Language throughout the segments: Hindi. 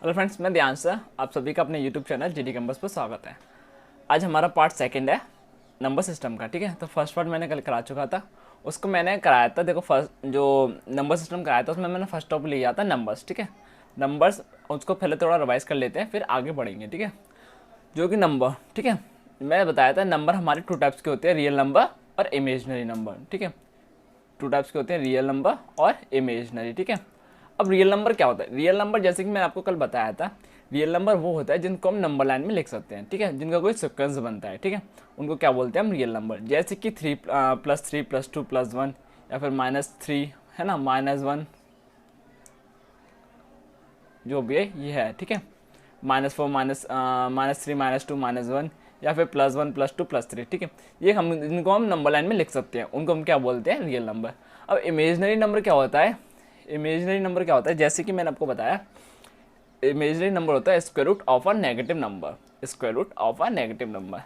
हेलो फ्रेंड्स, मैं ध्यान आप सभी का अपने यूट्यूब चैनल जीडी कैंपस पर स्वागत है। आज हमारा पार्ट सेकंड है नंबर सिस्टम का। ठीक है, तो फर्स्ट पार्ट मैंने कल करा चुका था, उसको मैंने कराया था। देखो, फर्स्ट जो नंबर सिस्टम कराया था उसमें मैंने फर्स्ट टॉपिक लिया था नंबर्स। ठीक है, नंबर्स उसको पहले थोड़ा रिवाइज कर लेते हैं, फिर आगे बढ़ेंगे। ठीक है, जो कि नंबर, ठीक है, मैं बताया था नंबर हमारे टू टाइप्स के होते हैं, रियल नंबर और इमेजनरी नंबर। ठीक है, टू टाइप्स के होते हैं, रियल नंबर और इमेजनरी। ठीक है, अब रियल नंबर क्या होता है? रियल नंबर जैसे कि मैंने आपको कल बताया था, रियल नंबर वो होता है जिनको हम नंबर लाइन में लिख सकते हैं। ठीक है, जिनका कोई सिक्वेंस बनता है। ठीक है, उनको क्या बोलते हैं हम? Real number. जैसे कि 3+3 +2 +1 या फिर -3 है ना, -1 जो भी है ये है। ठीक है, -4 -3 -2 -1 या फिर +1 +2 +3। ठीक है, ये हम इनको हम नंबर लाइन में लिख सकते हैं, उनको हम क्या बोलते हैं? Real number. अब इमेजनरी नंबर क्या होता है? इमेजनरी नंबर क्या होता है? जैसे कि मैंने आपको बताया, इमेजनरी नंबर होता है square root of a negative number. Square root of a negative number,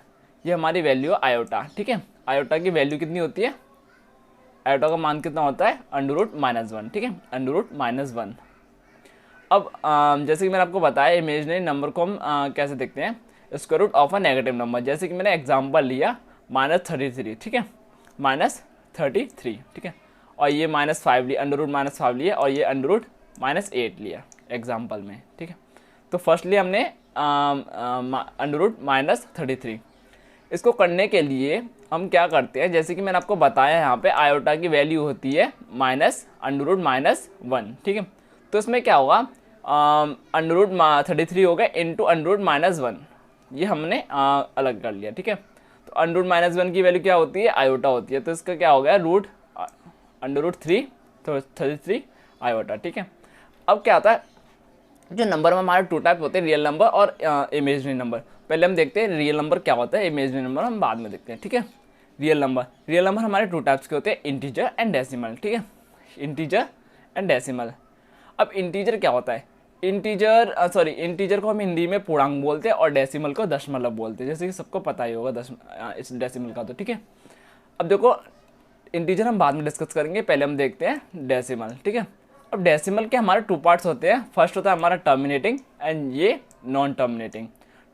ये हमारी वैल्यू है आयोटा। ठीक है, आयोटा की वैल्यू कितनी होती है? आयोटा का मान कितना होता है? √-1। ठीक है, √-1। अब जैसे कि मैंने आपको बताया, इमेजनरी नंबर को हम कैसे देखते हैं? Square root of a negative number. जैसे कि मैंने एग्जांपल लिया -33। ठीक है, -33। ठीक है, और ये -5 लिया, √-5 लिया, और ये √-8 लिया एग्जांपल में। ठीक है, तो फर्स्टली हमने √-33। इसको करने के लिए हम क्या करते हैं? जैसे कि मैंने आपको बताया, यहाँ पे आयोटा की वैल्यू होती है -√-1। ठीक है, तो इसमें क्या होगा? √33 होगा इंटू √-1, ये हमने अलग कर लिया। ठीक है, तो √-1 की वैल्यू क्या होती है? आयोटा होती है, तो इसका क्या हो गया? √3 आयोटा। ठीक है, अब क्या होता है? जो नंबर में हमारे टू टाइप होते हैं, रियल नंबर और इमेजनरी नंबर। पहले हम देखते हैं रियल नंबर क्या होता है, इमेजनरी नंबर हम बाद में देखते हैं। ठीक है, रियल नंबर हमारे टू टाइप्स के होते हैं, इंटीजर एंड डेसिमल। ठीक है, इंटीजर एंड डेसिमल। अब इंटीजर क्या होता है? इंटीजर को हम हिंदी में पूर्णांक बोलते हैं और डेसिमल को दशमलव बोलते हैं, जैसे कि सबको पता ही होगा इस डेसिमल का। तो ठीक है, अब देखो, इंटीजर हम बाद में डिस्कस करेंगे, पहले हम देखते हैं डेसिमल। ठीक है, अब डेसिमल के हमारे टू पार्ट्स होते हैं। फर्स्ट होता है हमारा टर्मिनेटिंग एंड ये non terminating.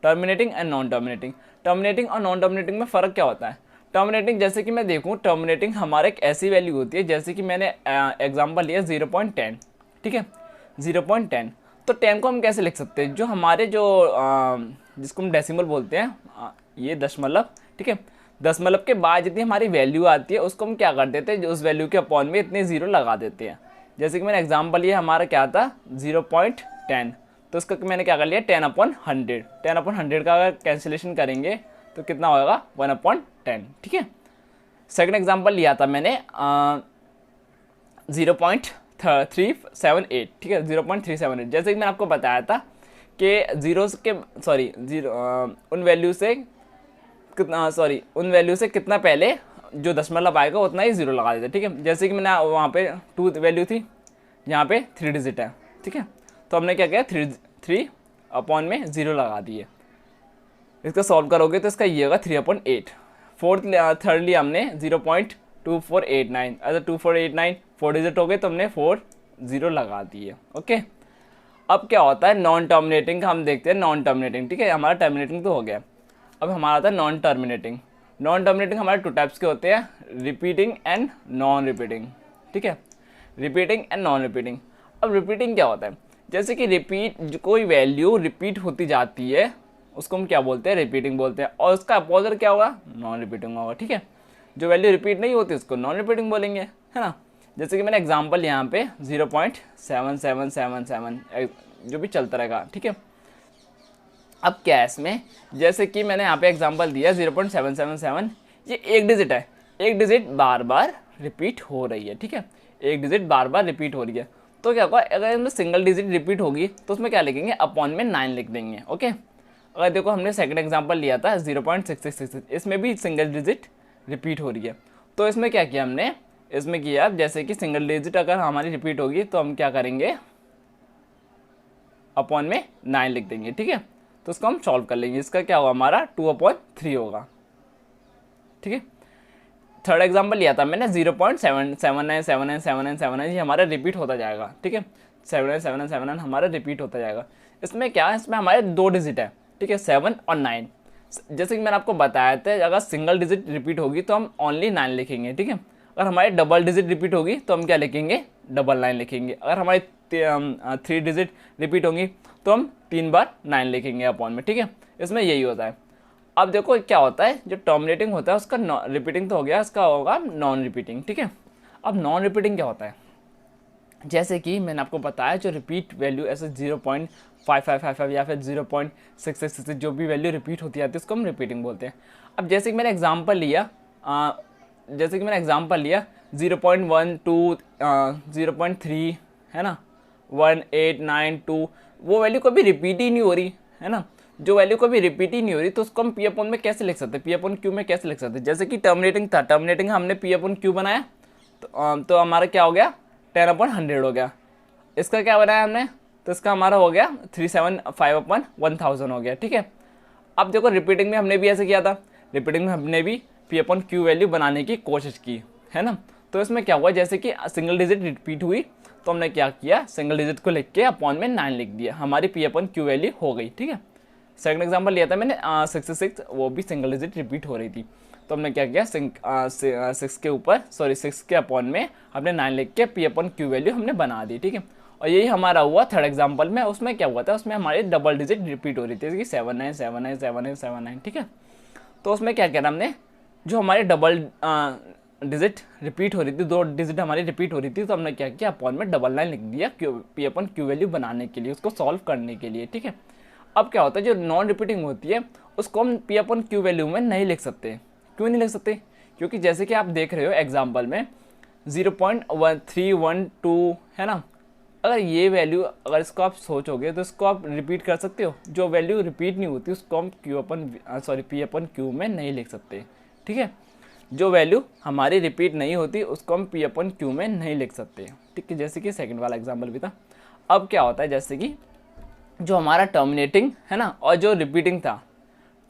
Terminating and non terminating. Terminating और नॉन टर्मिनेटिंग में फ़र्क क्या होता है? टर्मिनेटिंग, जैसे कि मैं देखूँ, टर्मिनेटिंग हमारे एक ऐसी वैल्यू होती है, जैसे कि मैंने एग्जांपल लिया 0.10। ठीक है, 0.10, तो 10 को हम कैसे लिख सकते हैं? जो हमारे जिसको हम डेसिमल बोलते हैं, ये दशमलव। ठीक है, दशमलव के बाद जितनी हमारी वैल्यू आती है उसको हम क्या कर देते हैं? जो उस वैल्यू के अपॉन में इतने जीरो लगा देते हैं। जैसे कि मैंने एग्जांपल लिया, हमारा क्या था? 0.10, तो उसका मैंने क्या कर लिया? 10/100। 10/100 का अगर कैंसिलेशन करेंगे तो कितना होगा? 1/10। ठीक है, सेकंड एग्जांपल लिया था मैंने 0.378। ठीक है, 0.378। जैसे कि मैंने आपको बताया था कि उन वैल्यू से कितना पहले जो दशमलव आएगा उतना ही जीरो लगा देते। ठीक है, जैसे कि मैंने वहाँ पे 2 वैल्यू थी, यहाँ पे 3 डिजिट है। ठीक है, तो हमने क्या किया? 3 अपॉन में जीरो लगा दिए। इसका सॉल्व करोगे तो इसका ये होगा 3/8। थर्डली हमने 0.2489, अगर 2489 4 डिजिट हो गए तो हमने 4 जीरो लगा दिए। ओके, अब क्या होता है? नॉन टर्मिनेटिंग का हम देखते हैं। नॉन टर्मिनेटिंग, ठीक है, हमारा टर्मिनेटिंग तो हो गया, अब हमारा आता है नॉन टर्मिनेटिंग। नॉन टर्मिनेटिंग हमारे टू टाइप्स के होते हैं, रिपीटिंग एंड नॉन रिपीटिंग। ठीक है, रिपीटिंग एंड नॉन रिपीटिंग। अब रिपीटिंग क्या होता है? जैसे कि कोई वैल्यू रिपीट होती जाती है उसको हम क्या बोलते हैं? रिपीटिंग बोलते हैं, और उसका अपोजिट क्या होगा? नॉन रिपीटिंग होगा। ठीक है, जो वैल्यू रिपीट नहीं होती उसको नॉन रिपीटिंग बोलेंगे, है ना। जैसे कि मैंने एग्जांपल यहाँ पे 0.7777 जो भी चलता रहेगा। ठीक है, अब क्या है इसमें? जैसे कि मैंने यहाँ पे एग्जांपल दिया 0.777, ये एक डिजिट है, एक डिजिट बार बार रिपीट हो रही है। ठीक है, एक डिजिट बार बार रिपीट हो रही है, तो क्या होगा? अगर इसमें सिंगल डिजिट रिपीट होगी तो उसमें क्या लिखेंगे? अपॉन में 9 लिख देंगे। ओके, अगर देखो हमने सेकंड एग्जांपल लिया था 0.6666, इसमें भी सिंगल डिजिट रिपीट हो रही है, तो इसमें क्या किया हमने? इसमें किया, जैसे कि सिंगल डिजिट अगर हमारी रिपीट होगी तो हम क्या करेंगे? अपॉन में 9 लिख देंगे। ठीक है, तो उसको हम सॉल्व कर लेंगे। इसका क्या होगा? हमारा 2/3 होगा। ठीक है, थर्ड एग्जांपल लिया था मैंने 0.779797979, ये हमारा रिपीट होता जाएगा। ठीक है, 7 हमारा रिपीट होता जाएगा। इसमें क्या है, इसमें हमारे 2 डिजिट है, ठीक है, 7 और 9। जैसे कि मैंने आपको बताया था, अगर सिंगल डिजिट रिपीट होगी तो हम ओनली 9 लिखेंगे, ठीक है। अगर हमारी डबल डिजिट रिपीट होगी तो हम क्या लिखेंगे, 9 लिखेंगे। अगर हमारी 3 डिजिट रिपीट होंगी तो हम 3 बार 9 लिखेंगे अपॉन में, ठीक है। इसमें यही होता है। अब देखो क्या होता है, जो टर्मिनेटिंग होता है उसका रिपीटिंग तो हो गया, इसका होगा नॉन रिपीटिंग, ठीक है। अब नॉन रिपीटिंग क्या होता है, जैसे कि मैंने आपको बताया जो रिपीट वैल्यू ऐसे 0.5555 या फिर 0.6666 जो भी वैल्यू रिपीट होती आती है उसको हम रिपीटिंग बोलते हैं। अब जैसे कि मैंने एग्जांपल लिया 0.12 0.3 है ना, 1892, वो वैल्यू कभी रिपीट ही नहीं हो रही है ना। जो वैल्यू कभी रिपीट ही नहीं हो रही तो उसको हम पी अपॉन में कैसे लिख सकते हैं, पी अपॉन क्यू में कैसे लिख सकते हैं। जैसे कि टर्मिनेटिंग था, टर्मिनेटिंग हमने पी अपॉन क्यू बनाया तो हमारा क्या हो गया, 10/100 हो गया। इसका क्या बनाया हमने, तो इसका हमारा हो गया 375/1000 हो गया, ठीक है। अब देखो रिपीटिंग में हमने भी ऐसे किया था, रिपीटिंग में हमने भी पी अपॉन क्यू वैल्यू बनाने की कोशिश की है ना। तो इसमें क्या हुआ, जैसे कि सिंगल डिजिट रिपीट हुई तो हमने क्या किया, सिंगल डिजिट को लिख के अपॉन में 9 लिख दिया, हमारी पी अपॉन क्यू वैल्यू हो गई, ठीक है। सेकंड एग्जांपल लिया था मैंने 66, वो भी सिंगल डिजिट रिपीट हो रही थी तो हमने क्या किया, 6 के अपॉन में हमने 9 लिख के पी अपॉन क्यू वैल्यू हमने बना दी, ठीक है। और यही हमारा हुआ थर्ड एग्जांपल में। उसमें क्या हुआ था, उसमें हमारी डबल डिजिट रिपीट हो रही थी, जैसे कि 79, तो उसमें क्या किया हमने, जो हमारी डबल डिजिट रिपीट हो रही थी, 2 डिजिट हमारी रिपीट हो रही थी, तो हमने क्या किया, अपॉन में 9 लिख दिया पी अपॉन क्यू वैल्यू बनाने के लिए, उसको सॉल्व करने के लिए, ठीक है। अब क्या होता है, जो नॉन रिपीटिंग होती है उसको हम पी अपॉन क्यू वैल्यू में नहीं लिख सकते। क्यों नहीं लिख सकते, क्योंकि जैसे कि आप देख रहे हो एग्जाम्पल में 0.1312 है ना, अगर ये वैल्यू, अगर इसको आप सोचोगे तो इसको आप रिपीट कर सकते हो। जो वैल्यू रिपीट नहीं होती उसको हम पी अपन क्यू में नहीं लिख सकते, ठीक है। जो वैल्यू हमारी रिपीट नहीं होती उसको हम पी अपन क्यू में नहीं लिख सकते, ठीक है। जैसे कि सेकंड वाला एग्जांपल भी था। अब क्या होता है, जैसे कि जो हमारा टर्मिनेटिंग है ना और जो रिपीटिंग था,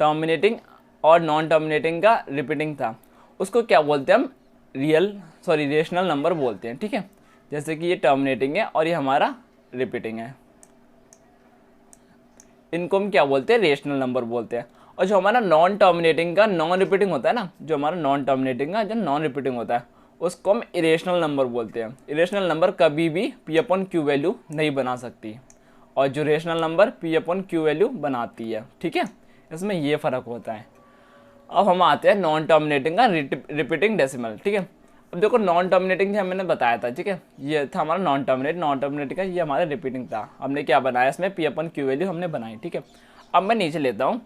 टर्मिनेटिंग और नॉन टर्मिनेटिंग का रिपीटिंग था, उसको क्या बोलते हैं हम, रेशनल नंबर बोलते हैं, ठीक है। जैसे कि ये टर्मिनेटिंग है और ये हमारा रिपीटिंग है, इनको हम क्या बोलते हैं, रेशनल नंबर बोलते हैं। और जो हमारा नॉन टर्मिनेटिंग का नॉन रिपीटिंग होता है ना, जो हमारा नॉन टर्मिनेटिंग का जो नॉन रिपीटिंग होता है उसको हम इरेशनल नंबर बोलते हैं। इरेशनल नंबर कभी भी पी अपॉन क्यू वैल्यू नहीं बना सकती और जो rational number P upon Q value बनाती है, ठीक है। इसमें ये फ़र्क होता है। अब हम आते हैं नॉन टर्मिनेटिंग का रिपीटिंग डेसिमल, ठीक है। अब देखो नॉन टर्मिनेटिंग मैंने बताया था, ठीक है, ये था हमारा नॉन टर्मिनेटिंग का, ये हमारा रिपीटिंग था। हमने क्या बनाया, इसमें पी अपन क्यू वैल्यू हमने बनाई, ठीक है। अब मैं नीचे लेता हूँ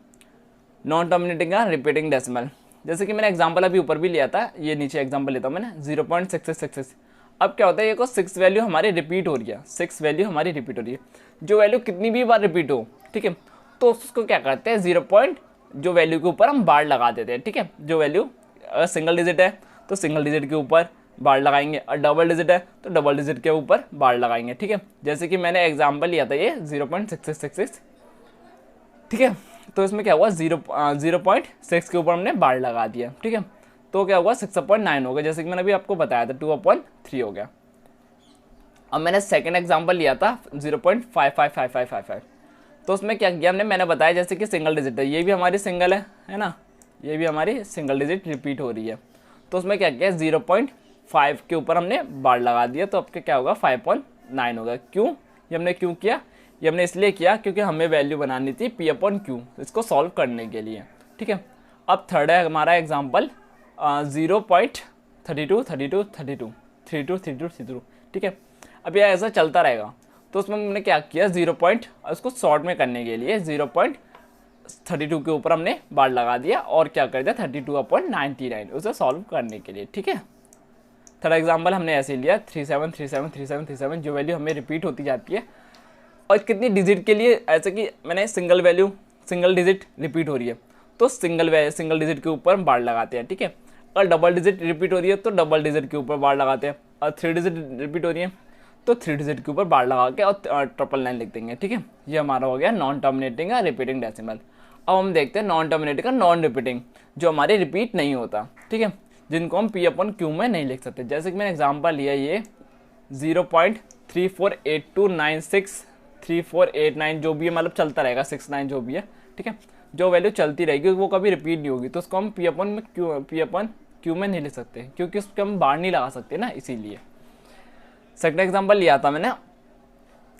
नॉन टर्मिनेटिंग का रिपीटिंग डेसिमल। जैसे कि मैंने एग्जांपल अभी ऊपर भी लिया था, ये नीचे एग्जांपल लेता हूँ मैंने 0.6666। अब क्या होता है, ये को 6 वैल्यू हमारी रिपीट हो रही है, 6 वैल्यू हमारी रिपीट हो रही है। जो वैल्यू कितनी भी बार रिपीट हो, ठीक है, तो उसको क्या करते हैं, 0 जो वैल्यू के ऊपर हम बार लगा देते हैं, ठीक है। जो वैल्यू अगर सिंगल डिजिट है तो सिंगल डिजिट के ऊपर बार लगाएंगे और डबल डिजिट है तो डबल डिजिट के ऊपर बार लगाएंगे, ठीक है। जैसे कि मैंने एग्जांपल लिया था ये 0.6666, ठीक है। तो इसमें क्या हुआ, 0.6 के ऊपर हमने बार लगा दिया, ठीक है। तो क्या हुआ, 6/9 हो गया, जैसे कि मैंने अभी आपको बताया था 2/3 हो गया। अब मैंने सेकेंड एग्जाम्पल लिया था 0.555555, तो उसमें क्या किया हमने, मैंने बताया जैसे कि सिंगल डिजिट है, ये भी हमारी सिंगल है ना, ये भी हमारी सिंगल डिजिट रिपीट हो रही है। तो उसमें क्या किया, 0.5 के ऊपर हमने बार लगा दिया, तो आपके क्या होगा, 5/9 होगा। क्यों, ये हमने क्यों किया, ये हमने इसलिए किया क्योंकि हमें वैल्यू बनानी थी पी अपॉन क्यू, इसको सॉल्व करने के लिए, ठीक है। अब थर्ड है हमारा एग्जाम्पल 0.32, ठीक है। अब यह ऐसा चलता रहेगा, तो उसमें हमने क्या किया, उसको शॉर्ट में करने के लिए 0.32 के ऊपर हमने बार लगा दिया और क्या कर दिया 32/99 उसे सॉल्व करने के लिए, ठीक है। थर्ड एग्जाम्पल हमने ऐसे लिया 37 जो वैल्यू हमें रिपीट होती जाती है और कितनी डिजिट के लिए, ऐसे कि मैंने सिंगल डिजिट रिपीट हो रही है तो सिंगल डिजिट के ऊपर बार लगाते हैं, ठीक है। और डबल डिजिट रिपीट हो रही है तो डबल डिजिट के ऊपर बार लगाते हैं, और 3 डिजिट रिपीट हो रही है तो 3 डिजिट के ऊपर बार लगा के और 999 लिख देंगे, ठीक है। ये हमारा हो गया नॉन टर्मिनेटिंग का रिपीटिंग डेसिमल। अब हम देखते हैं नॉन टर्मिनेटिंग का नॉन रिपीटिंग, जो हमारे रिपीट नहीं होता, ठीक है, जिनको हम पी अपॉन क्यू में नहीं लिख सकते। जैसे कि मैंने एग्जांपल लिया ये 0. 348296 3489 जो भी है, मतलब चलता रहेगा, 69 जो भी है, ठीक है, जो वैल्यू चलती रहेगी वो कभी रिपीट नहीं होगी, तो उसको हम पी अपन क्यू में नहीं ले सकते क्योंकि उसको हम बाहर नहीं लगा सकते ना, इसीलिए। सेकंड एग्जांपल लिया था मैंने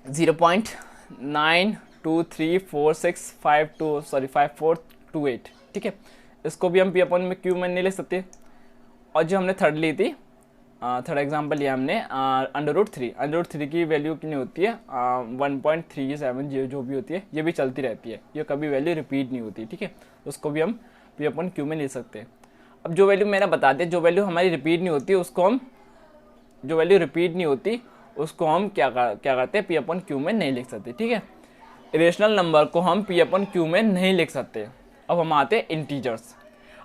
0.923465 ठीक है, इसको भी हम पी अपन में क्यू में नहीं ले सकते। और जो हमने थर्ड ली थी, थर्ड एग्जांपल लिया हमने √3 की वैल्यू कितनी होती है 1.370 जो भी होती है, ये भी चलती रहती है, ये कभी वैल्यू रिपीट नहीं होती, ठीक है, उसको भी हम पी अपन क्यू में ले सकते हैं। अब जो वैल्यू मैंने बता दिया, जो वैल्यू हमारी रिपीट नहीं होती उसको हम क्या करते हैं, पी अपन क्यू में नहीं लिख सकते, ठीक है। इरेशनल नंबर को हम पी अपन क्यू में नहीं लिख सकते। अब हम आते हैं इंटीजर्स।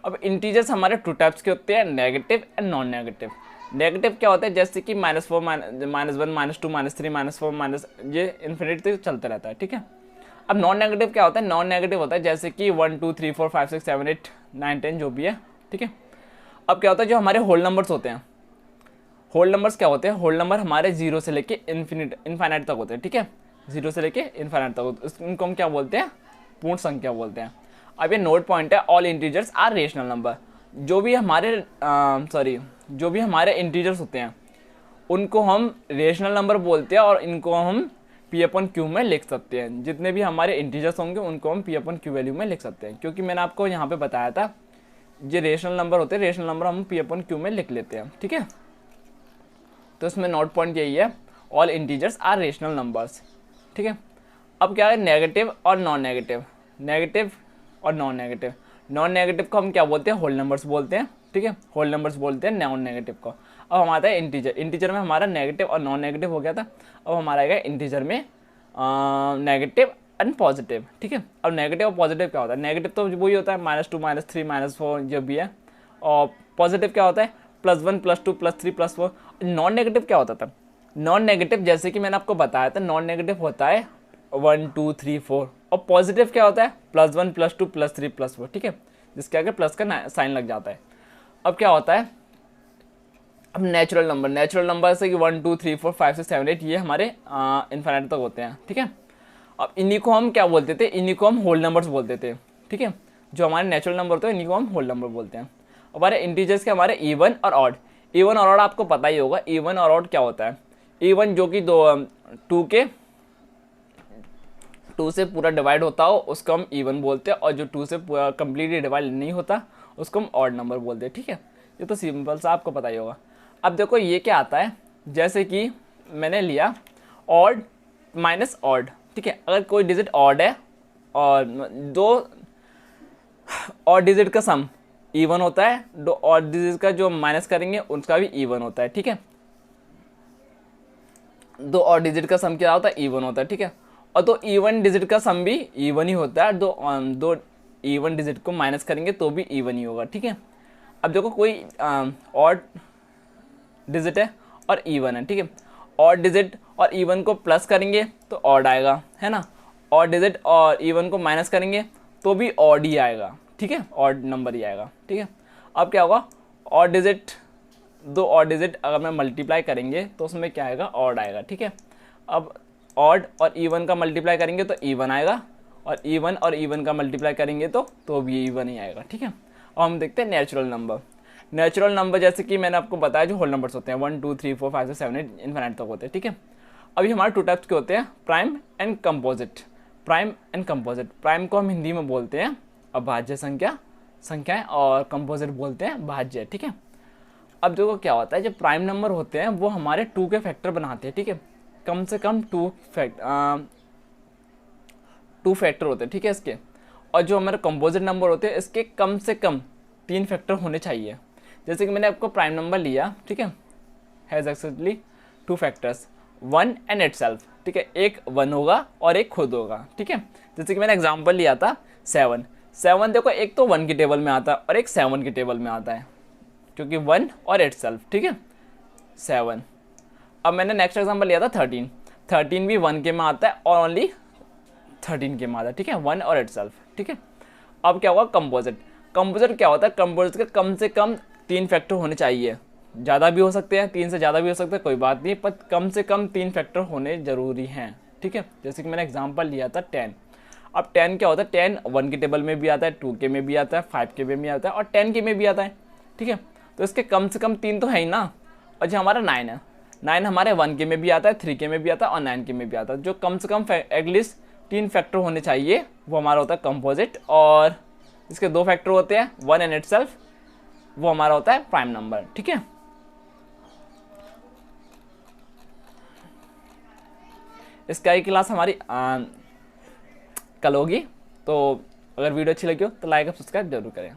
अब इंटीजर्स हमारे टू टाइप्स के होते हैं, negative and non negative. Negative क्या होता है, जैसे कि -4 -1 -2 -3 -4 ये इन्फिनिटी तक चलता रहता है, ठीक है। अब नॉन नेगेटिव क्या होता है, नॉन नेगेटिव होता है जैसे कि 1 2 3 4 5 6 7 8 9 10 जो भी है, ठीक है। अब क्या होता है, जो हमारे होल नंबर्स होते हैं, होल नंबर्स क्या होते हैं, होल नंबर हमारे 0 से लेके इन्फाइनाइट तक होते हैं, ठीक है, 0 से लेके इन्फाइनाइट तक होते हैं, इनको हम क्या बोलते हैं, पूर्ण संख्या बोलते हैं। अब ये नोट पॉइंट है, all integers are rational number. जो भी हमारे इंटीजर्स होते हैं उनको हम रेशनल नंबर बोलते हैं और इनको हम पी अपन क्यू में लिख सकते हैं। जितने भी हमारे इंटीजर्स होंगे उनको हम पी अपन क्यू वैल्यू में लिख सकते हैं, क्योंकि मैंने आपको यहाँ पे बताया था ये रेशनल नंबर होते हैं, रेशनल नंबर हम पी अपन क्यू में लिख लेते हैं, ठीक है। तो इसमें नोट पॉइंट यही है, all integers are rational numbers, ठीक है। अब क्या है, नेगेटिव और नॉन नेगेटिव, नेगेटिव और नॉन नेगेटिव। नॉन नेगेटिव को हम क्या बोलते हैं, होल नंबर्स बोलते हैं, ठीक है, होल नंबर्स बोलते हैं नॉन नेगेटिव को। अब हमारा है इंटीजर, इंटीजर में हमारा नेगेटिव और नॉन नेगेटिव हो गया था, अब हमारा आएगा इंटीजर में नेगेटिव एंड पॉजिटिव, ठीक है। अब नेगेटिव और पॉजिटिव क्या होता है, नेगेटिव तो वही होता है -2 -3 -4 जो भी है, और पॉजिटिव क्या होता है +1 +2 +3 +4। नॉन नेगेटिव क्या होता था, नॉन नेगेटिव जैसे कि मैंने आपको बताया था, नॉन नेगेटिव होता है 1 2 3 4, और पॉजिटिव क्या होता है +1 +2 +3 +4, ठीक है, जिसके आगे प्लस का साइन लग जाता है। अब क्या होता है, अब नेचुरल नंबर से कि 1 2 3 4 5 6 7 8 ये हमारे इन्फिनिटी तक होते हैं, ठीक है। अब इन्हीं को हम क्या बोलते थे, इन्हीं को हम होल नंबर्स बोलते थे, ठीक है। जो हमारे नेचुरल नंबर होते हैं इन्हीं को हम होल नंबर बोलते हैं। हमारे इंटीजर्स के हमारे इवन और ऑड, इवन और ऑड आपको पता ही होगा, इवन और ऑड क्या होता है। इवन जो कि 2 से पूरा डिवाइड होता हो उसको हम इवन बोलते हैं, और जो 2 से पूरा कम्प्लीटली डिवाइड नहीं होता उसको हम ऑड नंबर बोलते हैं, ठीक है। ये तो सिंपल सा आपको पता ही होगा। अब देखो ये क्या आता है, जैसे कि मैंने लिया ऑड माइनस ऑड, ठीक है। अगर कोई डिजिट ऑड है और 2 ऑड डिजिट का सम इवन होता है, 2 ऑड डिजिट का जो माइनस करेंगे उसका भी इवन होता है, ठीक है। 2 ऑड डिजिट का सम क्या होता है, इवन होता है, ठीक है। और 2 इवन डिजिट का सम भी इवन ही होता है, 2 इवन डिजिट को माइनस करेंगे तो भी इवन ही होगा, ठीक है। अब देखो कोई ऑड डिजिट है और इवन है, ठीक है। ऑड डिजिट और इवन को प्लस करेंगे तो ऑड आएगा, है ना। ऑड डिजिट और इवन को माइनस करेंगे तो भी ऑड ही आएगा, ठीक है, ऑड नंबर ही आएगा, ठीक है। अब क्या होगा, ऑड डिजिट 2 ऑड डिजिट अगर मैं मल्टीप्लाई करेंगे तो उसमें क्या आएगा, ऑड आएगा, ठीक है। अब ऑड और इवन का मल्टीप्लाई करेंगे तो इवन आएगा, और इवन का मल्टीप्लाई करेंगे तो भी इवन ही आएगा, ठीक है। अब हम देखते हैं नेचुरल नंबर। नेचुरल नंबर जैसे कि मैंने आपको बताया जो होल नंबर्स होते हैं 1 2 3 4 5 6 7 8 इन्फिनिटी तक होते हैं, ठीक है। अभी हमारे 2 टाइप्स के होते हैं, प्राइम एंड कंपोजिट। प्राइम को हम हिंदी में बोलते हैं अभाज्य संख्याएं, और कंपोजिट बोलते हैं भाज्य, ठीक है। अब देखो क्या होता है, जब प्राइम नंबर होते हैं वो हमारे 2 के फैक्टर बनाते हैं, ठीक है। कम से कम 2 फैक्टर होते हैं, ठीक है इसके। और जो हमारे कंपोजिट नंबर होते हैं इसके कम से कम 3 फैक्टर होने चाहिए। जैसे कि मैंने आपको प्राइम नंबर लिया, ठीक है, has actually 2 factors 1 and itself, ठीक है। एक 1 होगा और एक खुद होगा, ठीक है। जैसे कि मैंने एग्जांपल लिया था 7 देखो, एक तो 1 की टेबल में आता है और एक 7 की टेबल में आता है, क्योंकि 1 और इटसेल्फ, ठीक है, 7। अब मैंने नेक्स्ट एग्जांपल लिया था 13 भी 1 के में आता है और ओनली 13 के में आता है, ठीक है, 1 और इटसेल्फ, ठीक है। अब क्या होगा, कंपोजिट क्या होता है, कंपोजिट के कम से कम 3 फैक्टर होने चाहिए, ज़्यादा भी हो सकते हैं, 3 से ज़्यादा भी हो सकते हैं, कोई बात नहीं, पर कम से कम 3 फैक्टर होने ज़रूरी हैं, ठीक है। जैसे कि मैंने एग्जांपल लिया था 10। अब 10 क्या होता है, 10 1 के टेबल में भी आता है, 2 के में भी आता है, 5 के में भी आता है और 10 के में भी आता है, ठीक है। तो इसके कम से कम 3 तो है ही ना। और जो हमारा 9 है, 9 हमारे 1 के में भी आता है, 3 के में भी आता है और 9 के में भी आता है। जो कम से कम एटलीस्ट 3 फैक्टर होने चाहिए वो हमारा होता है कंपोजिट, और इसके 2 फैक्टर होते हैं 1 एंड इटसेल्फ, वो हमारा होता है प्राइम नंबर, ठीक है। इसका ही क्लास हमारी कल होगी। तो अगर वीडियो अच्छी लगी हो तो लाइक और सब्सक्राइब जरूर करें।